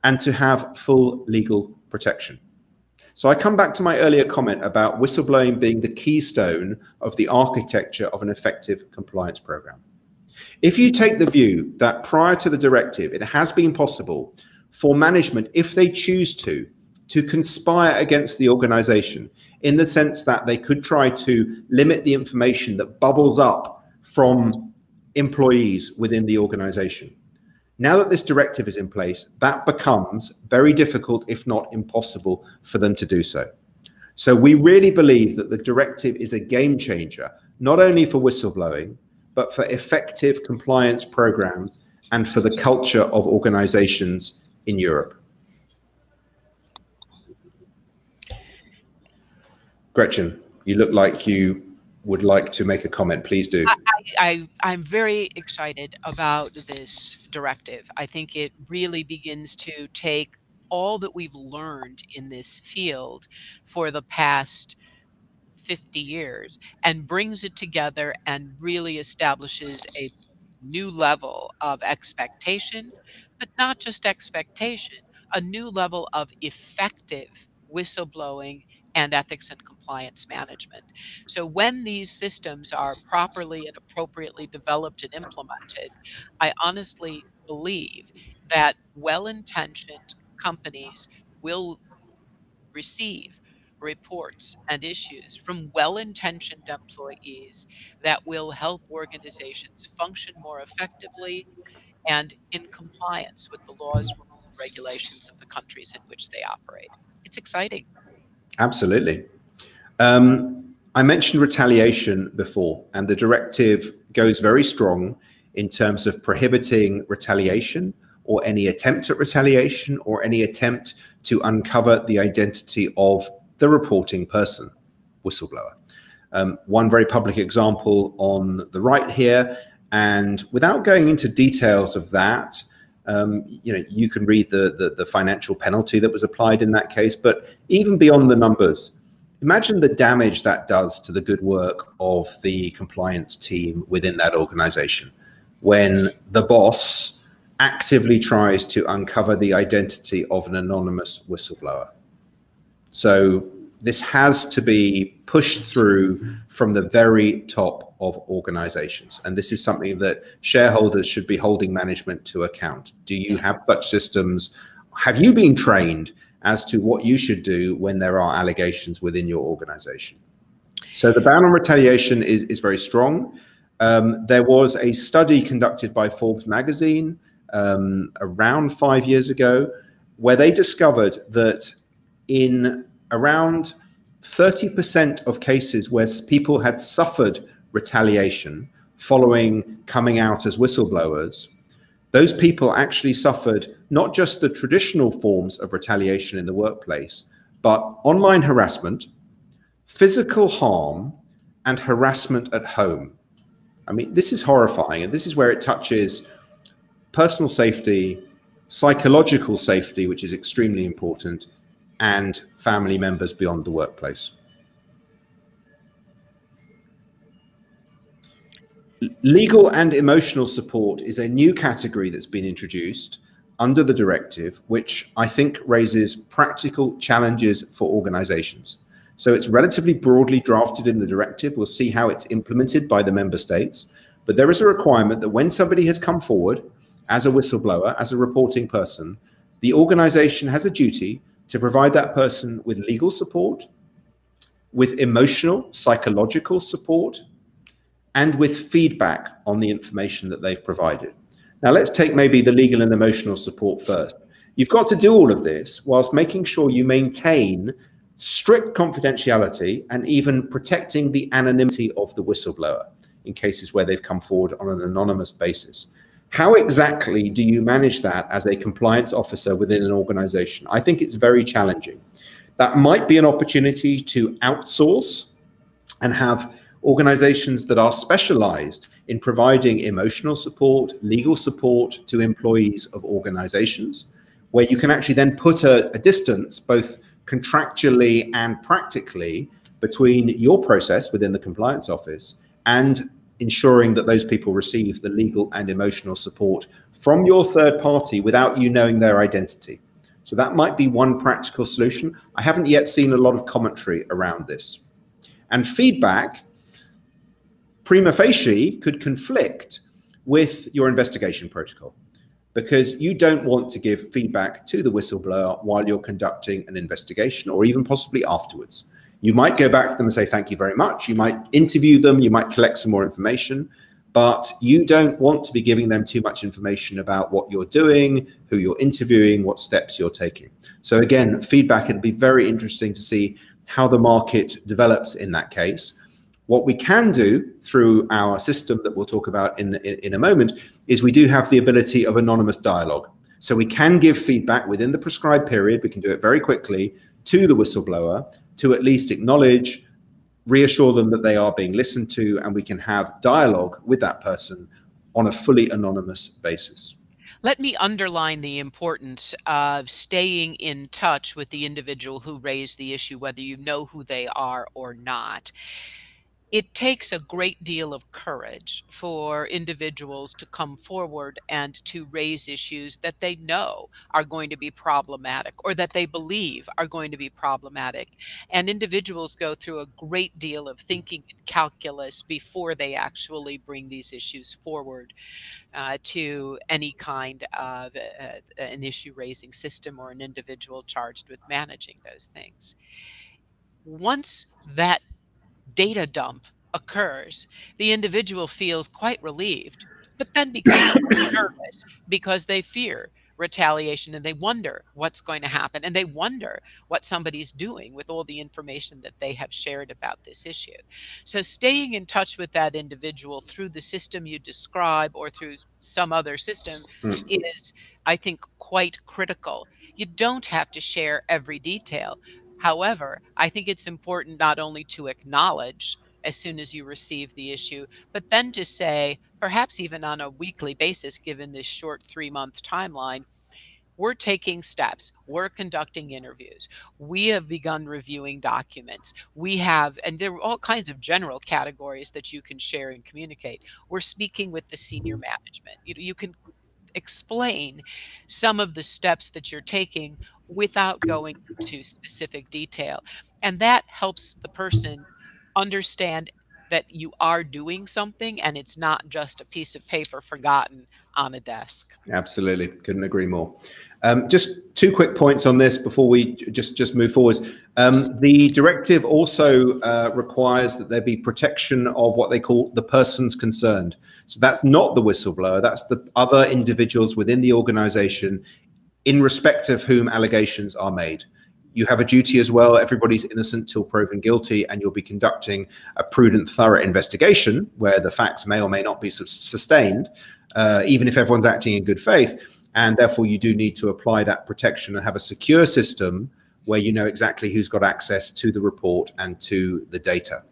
and to have full legal protection. So I come back to my earlier comment about whistleblowing being the keystone of the architecture of an effective compliance program. If you take the view that prior to the directive, it has been possible for management, if they choose to conspire against the organization, in the sense that they could try to limit the information that bubbles up from employees within the organization. Now that this directive is in place, that becomes very difficult, if not impossible, for them to do so. So we really believe that the directive is a game changer, not only for whistleblowing, but for effective compliance programs and for the culture of organizations in Europe. Gretchen, you look like you would like to make a comment. Please do. I'm very excited about this directive. I think it really begins to take all that we've learned in this field for the past 50 years and brings it together and really establishes a new level of expectation, but not just expectation, a new level of effective whistleblowing and ethics and compliance management. So when these systems are properly and appropriately developed and implemented, I honestly believe that well-intentioned companies will receive reports and issues from well-intentioned employees that will help organizations function more effectively and in compliance with the laws, rules, and regulations of the countries in which they operate. It's exciting. Absolutely. I mentioned retaliation before, and the directive goes very strong in terms of prohibiting retaliation or any attempt at retaliation or any attempt to uncover the identity of the reporting person, whistleblower. One very public example on the right here, and without going into details of that, you can read the financial penalty that was applied in that case, but even beyond the numbers, imagine the damage that does to the good work of the compliance team within that organization when the boss actively tries to uncover the identity of an anonymous whistleblower. So this has to be pushed through from the very top of organizations. And this is something that shareholders should be holding management to account. Do you have such systems? Have you been trained as to what you should do when there are allegations within your organization? So the ban on retaliation is very strong. There was a study conducted by Forbes magazine around 5 years ago, where they discovered that in around 30% of cases where people had suffered retaliation following coming out as whistleblowers, those people actually suffered not just the traditional forms of retaliation in the workplace, but online harassment, physical harm, and harassment at home. I mean, this is horrifying, and this is where it touches personal safety, psychological safety, which is extremely important, and family members beyond the workplace. Legal and emotional support is a new category that's been introduced under the directive, which I think raises practical challenges for organizations. So it's relatively broadly drafted in the directive. We'll see how it's implemented by the member states. But there is a requirement that when somebody has come forward as a whistleblower, as a reporting person, the organization has a duty to provide that person with legal support, with emotional, psychological support, and with feedback on the information that they've provided. Now, let's take maybe the legal and emotional support first. You've got to do all of this whilst making sure you maintain strict confidentiality and even protecting the anonymity of the whistleblower in cases where they've come forward on an anonymous basis. How exactly do you manage that as a compliance officer within an organization? I think it's very challenging. That might be an opportunity to outsource and have organizations that are specialized in providing emotional support, legal support to employees of organizations, where you can actually then put a distance, both contractually and practically, between your process within the compliance office and ensuring that those people receive the legal and emotional support from your third party without you knowing their identity. So that might be one practical solution. I haven't yet seen a lot of commentary around this. And feedback, prima facie, could conflict with your investigation protocol, because you don't want to give feedback to the whistleblower while you're conducting an investigation or even possibly afterwards. You might go back to them and say, thank you very much. You might interview them, you might collect some more information, but you don't want to be giving them too much information about what you're doing, who you're interviewing, what steps you're taking. So again, feedback, it'd be very interesting to see how the market develops in that case. What we can do through our system that we'll talk about in a moment is we do have the ability of anonymous dialogue. So we can give feedback within the prescribed period. We can do it very quickly to the whistleblower to at least acknowledge, reassure them that they are being listened to, and we can have dialogue with that person on a fully anonymous basis. Let me underline the importance of staying in touch with the individual who raised the issue, whether you know who they are or not. It takes a great deal of courage for individuals to come forward and to raise issues that they know are going to be problematic or that they believe are going to be problematic. And individuals go through a great deal of thinking and calculus before they actually bring these issues forward to any kind of an issue raising system or an individual charged with managing those things. Once that data dump occurs, the individual feels quite relieved, but then becomes nervous because they fear retaliation and they wonder what's going to happen and they wonder what somebody's doing with all the information that they have shared about this issue. So staying in touch with that individual through the system you describe or through some other system is, I think, quite critical. You don't have to share every detail. However, I think it's important not only to acknowledge as soon as you receive the issue, but then to say, perhaps even on a weekly basis, given this short 3-month timeline, we're taking steps. We're conducting interviews. We have begun reviewing documents. We have, and there are all kinds of general categories that you can share and communicate. We're speaking with the senior management. You can explain some of the steps that you're taking without going into specific detail. And that helps the person understand that you are doing something and it's not just a piece of paper forgotten on a desk. Absolutely, couldn't agree more. Just 2 quick points on this before we just move forward. The directive also requires that there be protection of what they call the persons concerned. So that's not the whistleblower, that's the other individuals within the organization in respect of whom allegations are made. You have a duty as well. Everybody's innocent till proven guilty, and you'll be conducting a prudent, thorough investigation where the facts may or may not be sustained, even if everyone's acting in good faith. And therefore, you do need to apply that protection and have a secure system where you know exactly who's got access to the report and to the data.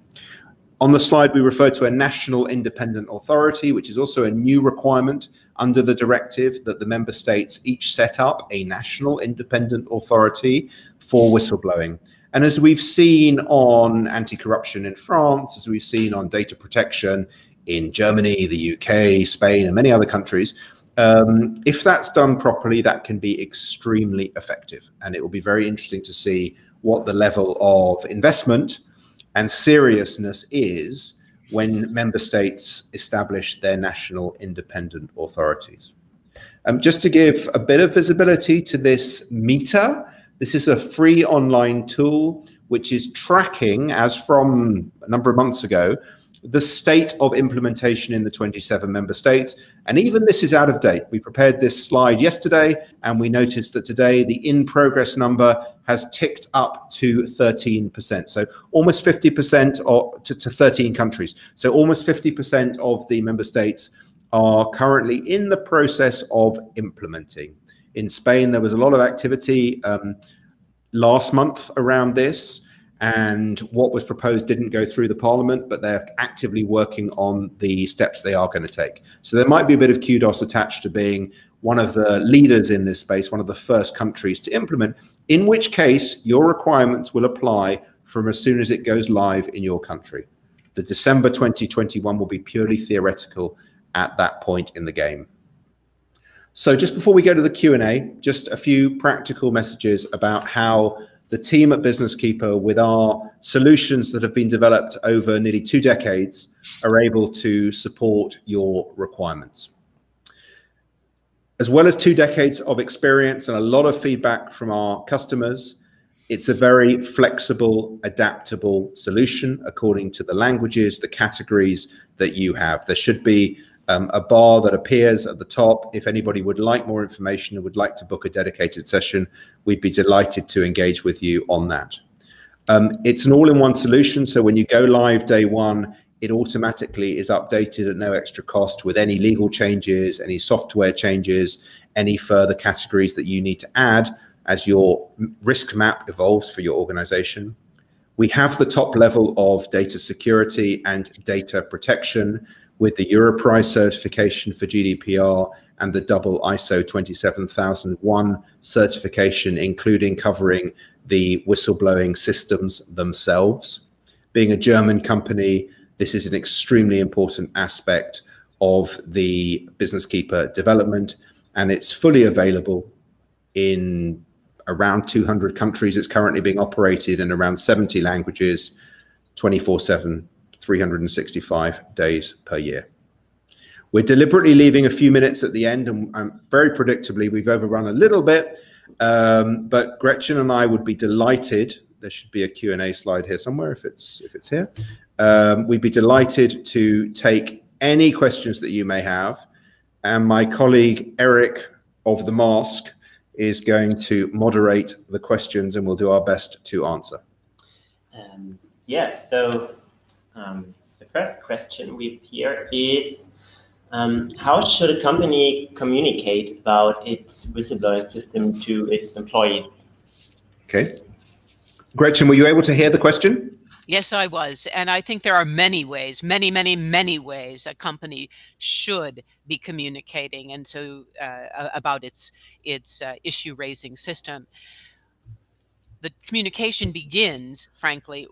On the slide, we refer to a national independent authority, which is also a new requirement under the directive that the member states each set up a national independent authority for whistleblowing. And as we've seen on anti-corruption in France, as we've seen on data protection in Germany, the UK, Spain, and many other countries, if that's done properly, that can be extremely effective. And it will be very interesting to see what the level of investment and seriousness is when member states establish their national independent authorities. Just to give a bit of visibility to this meter, this is a free online tool which is tracking, as from a number of months ago, the state of implementation in the 27 member states. And even this is out of date. We prepared this slide yesterday, and we noticed that today the in-progress number has ticked up to 13%. So almost 50% to 13 countries. So almost 50% of the member states are currently in the process of implementing. In Spain, there was a lot of activity last month around this. And what was proposed didn't go through the parliament, but they're actively working on the steps they are going to take. So there might be a bit of kudos attached to being one of the leaders in this space, one of the first countries to implement, in which case your requirements will apply from as soon as it goes live in your country. The December 2021 will be purely theoretical at that point in the game. So just before we go to the Q&A, just a few practical messages about how the team at Business Keeper, with our solutions that have been developed over nearly 2 decades, are able to support your requirements. As well as 2 decades of experience and a lot of feedback from our customers, it's a very flexible, adaptable solution according to the languages, the categories that you have. There should be a bar that appears at the top. If anybody would like more information and would like to book a dedicated session, we'd be delighted to engage with you on that. It's an all-in-one solution, so when you go live day one, it automatically is updated at no extra cost with any legal changes, any software changes, any further categories that you need to add. as your risk map evolves for your organization. We have the top level of data security and data protection with the Europrise certification for GDPR and the double ISO 27001 certification, including covering the whistleblowing systems themselves. Being a German company, this is an extremely important aspect of the Business Keeper development, and it's fully available in around 200 countries. It's currently being operated in around 70 languages, 24/7, 365 days per year. We're deliberately leaving a few minutes at the end, and very predictably, we've overrun a little bit, but Gretchen and I would be delighted. There should be a Q&A slide here somewhere if it's here. We'd be delighted to take any questions that you may have. And my colleague, Eric of the Mask, is going to moderate the questions, and we'll do our best to answer. Yeah, so the first question we have here is, how should a company communicate about its whistleblowing system to its employees? Okay. Gretchen, were you able to hear the question? Yes, I was. And I think there are many ways, many ways a company should be communicating and so about its issue raising system. The communication begins, frankly,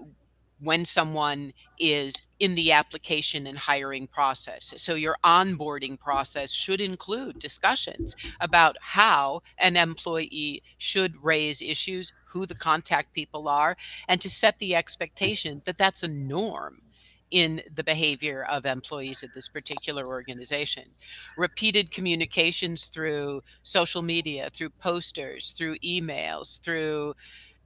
when someone is in the application and hiring process. So your onboarding process should include discussions about how an employee should raise issues, who the contact people are, and to set the expectation that that's a norm in the behavior of employees at this particular organization. Repeated communications through social media, through posters, through emails, through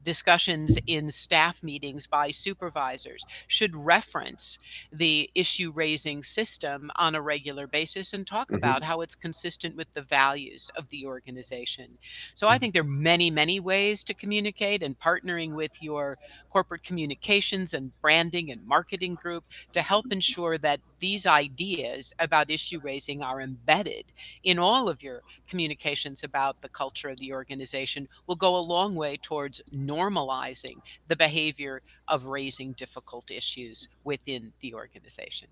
discussions in staff meetings by supervisors should reference the issue raising system on a regular basis and talk about how it's consistent with the values of the organization. So I think there are many ways to communicate, and partnering with your corporate communications and branding and marketing group to help ensure that these ideas about issue raising are embedded in all of your communications about the culture of the organization will go a long way towards normalizing the behavior of raising difficult issues within the organization.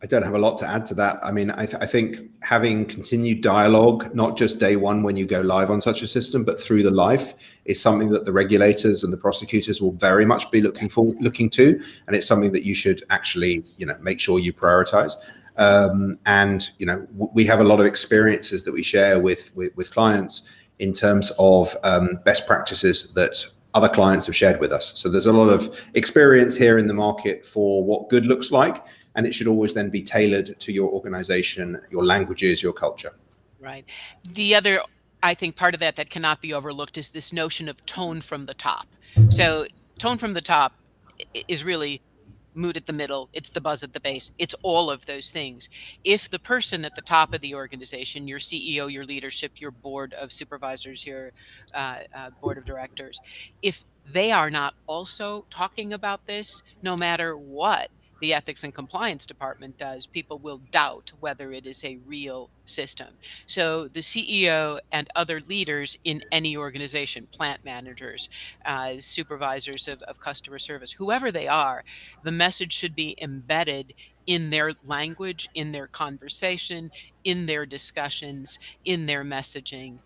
I don't have a lot to add to that. I mean, I think having continued dialogue, not just day one when you go live on such a system, but through the life, is something that the regulators and the prosecutors will very much be looking to, and it's something that you should actually, make sure you prioritize. And we have a lot of experiences that we share with clients in terms of best practices that other clients have shared with us. So there's a lot of experience here in the market for what good looks like, and it should always then be tailored to your organization, your languages, your culture. Right. The other, I think, part of that cannot be overlooked is this notion of tone from the top. So tone from the top is really mood at the middle, it's the buzz at the base, it's all of those things. If the person at the top of the organization, your CEO, your leadership, your board of supervisors, your board of directors, if they are not also talking about this, no matter what the ethics and compliance department does, people will doubt whether it is a real system. So the CEO and other leaders in any organization, plant managers, supervisors of customer service, whoever they are, the message should be embedded in their language, in their conversation, in their discussions, in their messaging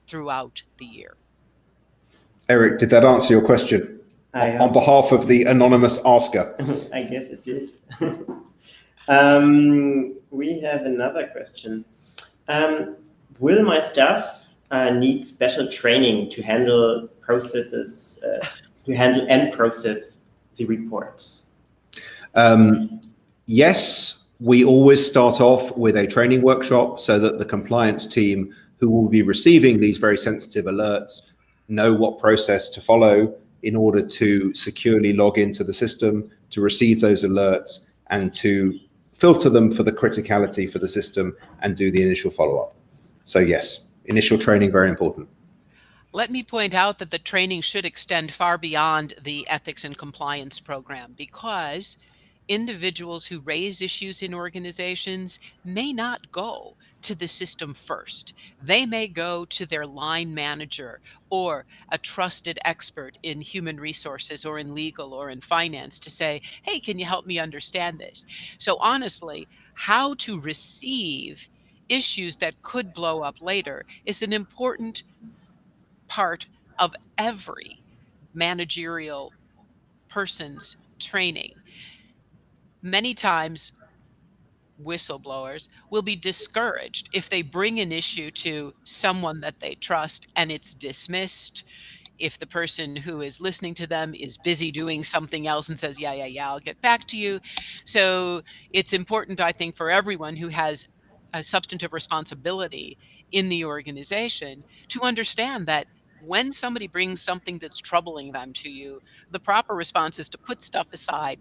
throughout the year. Eric, did that answer your question? On behalf of the anonymous asker. I guess it did. We have another question. Will my staff need special training to handle processes, and process the reports? Yes, we always start off with a training workshop so that the compliance team who will be receiving these very sensitive alerts know what process to follow in order to securely log into the system, to receive those alerts, and to filter them for the criticality for the system and do the initial follow-up. So yes, initial training, very important. Let me point out that the training should extend far beyond the ethics and compliance program, because individuals who raise issues in organizations may not go to the system first. They may go to their line manager or a trusted expert in human resources or in legal or in finance to say, hey, can you help me understand this? So honestly, how to receive issues that could blow up later is an important part of every managerial person's training. Many times, whistleblowers will be discouraged if they bring an issue to someone that they trust and it's dismissed. If the person who is listening to them is busy doing something else and says, yeah, I'll get back to you. So it's important, I think, for everyone who has a substantive responsibility in the organization to understand that when somebody brings something that's troubling them to you, the proper response is to put stuff aside,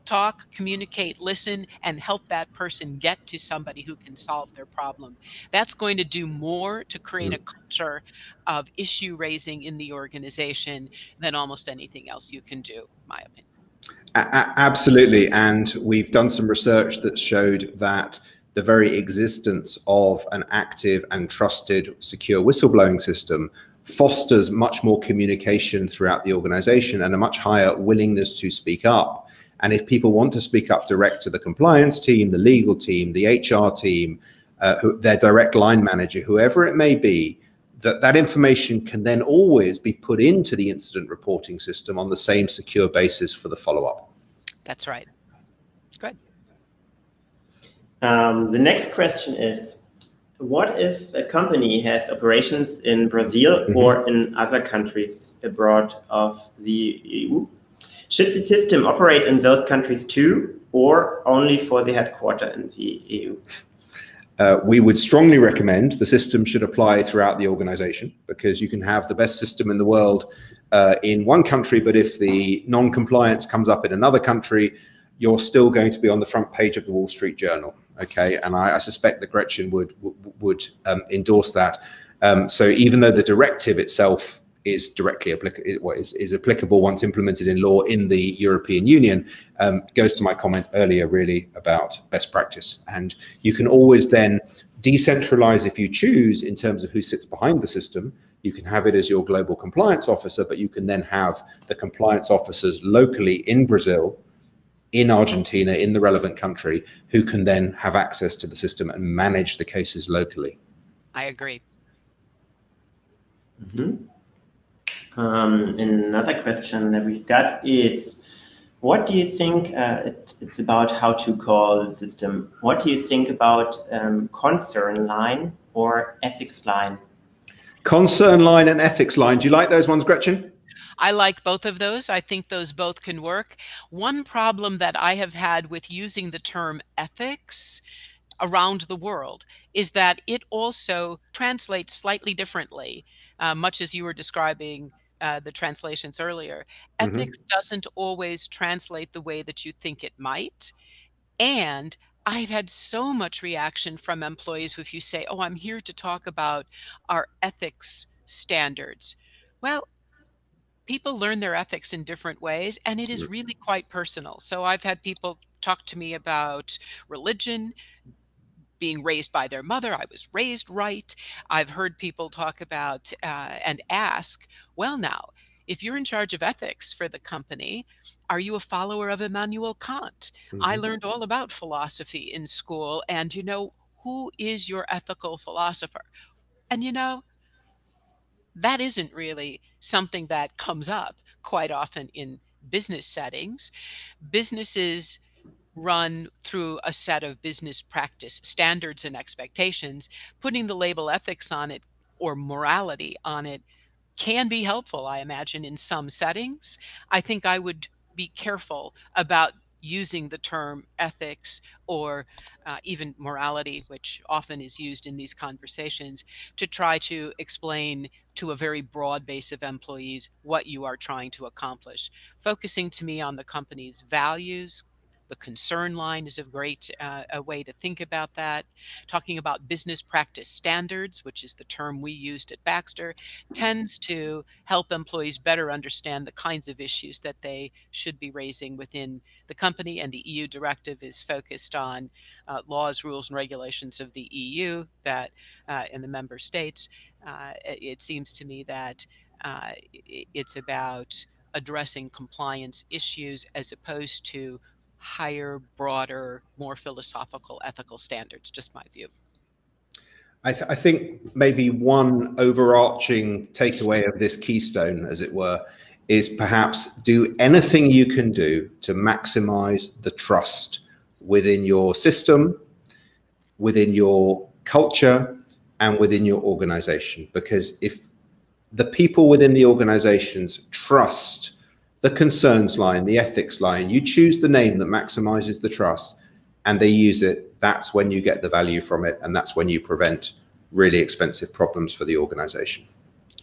talk, communicate, listen, and help that person get to somebody who can solve their problem. That's going to do more to create a culture of issue raising in the organization than almost anything else you can do, in my opinion. Absolutely. And we've done some research that showed that the very existence of an active and trusted secure whistleblowing system fosters much more communication throughout the organization and a much higher willingness to speak up. And if people want to speak up direct to the compliance team, the legal team, the HR team, their direct line manager, whoever it may be, that information can then always be put into the incident reporting system on the same secure basis for the follow-up. That's right. Good. The next question is, what if a company has operations in Brazil or in other countries abroad of the EU? Should the system operate in those countries too, or only for the headquarters in the EU? We would strongly recommend the system should apply throughout the organization, because you can have the best system in the world in one country, but if the non-compliance comes up in another country, you're still going to be on the front page of the Wall Street Journal. Okay, and I suspect that Gretchen would endorse that. So even though the directive itself is directly is applicable once implemented in law in the European Union, goes to my comment earlier really about best practice. And you can always then decentralize if you choose in terms of who sits behind the system. You can have it as your global compliance officer, but you can then have the compliance officers locally in Brazil, in Argentina, in the relevant country, who can then have access to the system and manage the cases locally. I agree. Another question that we've got is, what do you think, it's about how to call the system. What do you think about concern line or ethics line? Concern line and ethics line. Do you like those ones, Gretchen? I like both of those. I think those both can work. One problem that I have had with using the term ethics around the world is that it also translates slightly differently, much as you were describing the translations earlier. Ethics doesn't always translate the way that you think it might. And I've had so much reaction from employees if you say, oh, I'm here to talk about our ethics standards. Well, people learn their ethics in different ways, and it is really quite personal. So I've had people talk to me about religion, being raised by their mother. I was raised right. I've heard people talk about and ask, well, now, if you're in charge of ethics for the company, are you a follower of Immanuel Kant? I learned all about philosophy in school, and you know, who is your ethical philosopher? And you know, that isn't really something that comes up quite often in business settings. Businesses run through a set of business practice standards and expectations. Putting the label ethics on it or morality on it can be helpful, I imagine, in some settings. I think I would be careful about using the term ethics or even morality, which often is used in these conversations, to try to explain to a very broad base of employees what you are trying to accomplish. Focusing to me on the company's values, The concern line is a great a way to think about that. Talking about business practice standards, which is the term we used at Baxter, tends to help employees better understand the kinds of issues that they should be raising within the company. And the EU directive is focused on laws, rules, and regulations of the EU that in the member states. It seems to me that it's about addressing compliance issues as opposed to higher, broader, more philosophical ethical standards. Just my view. I think maybe one overarching takeaway of this keystone, as it were, is perhaps do anything you can do to maximize the trust within your system, within your culture, and within your organization. Because if the people within the organizations trust the concerns line, the ethics line, you choose the name that maximizes the trust and they use it, that's when you get the value from it. And that's when you prevent really expensive problems for the organization.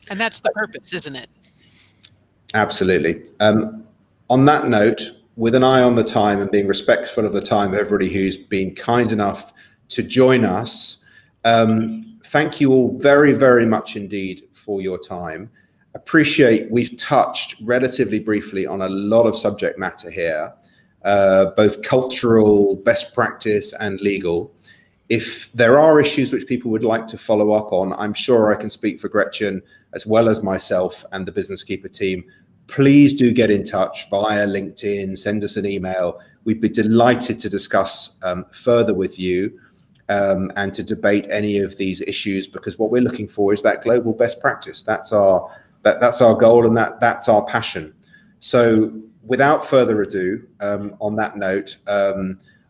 And that's the purpose, isn't it? Absolutely. On that note, with an eye on the time and being respectful of the time of everybody who's been kind enough to join us, thank you all very, very much indeed for your time. Appreciate we've touched relatively briefly on a lot of subject matter here, both cultural, best practice and legal. If there are issues which people would like to follow up on, I'm sure I can speak for Gretchen as well as myself and the Business Keeper team. Please do get in touch via LinkedIn, send us an email. We'd be delighted to discuss further with you and to debate any of these issues, because what we're looking for is that global best practice. That's our goal, and that's our passion. So without further ado, on that note,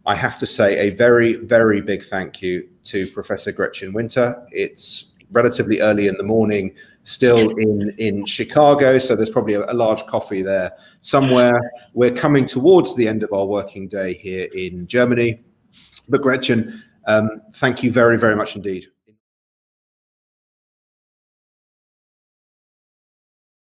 I have to say a very, very big thank you to Professor Gretchen Winter. It's relatively early in the morning, still in Chicago, so there's probably a large coffee there somewhere. We're coming towards the end of our working day here in Germany. But Gretchen, thank you very, very much indeed.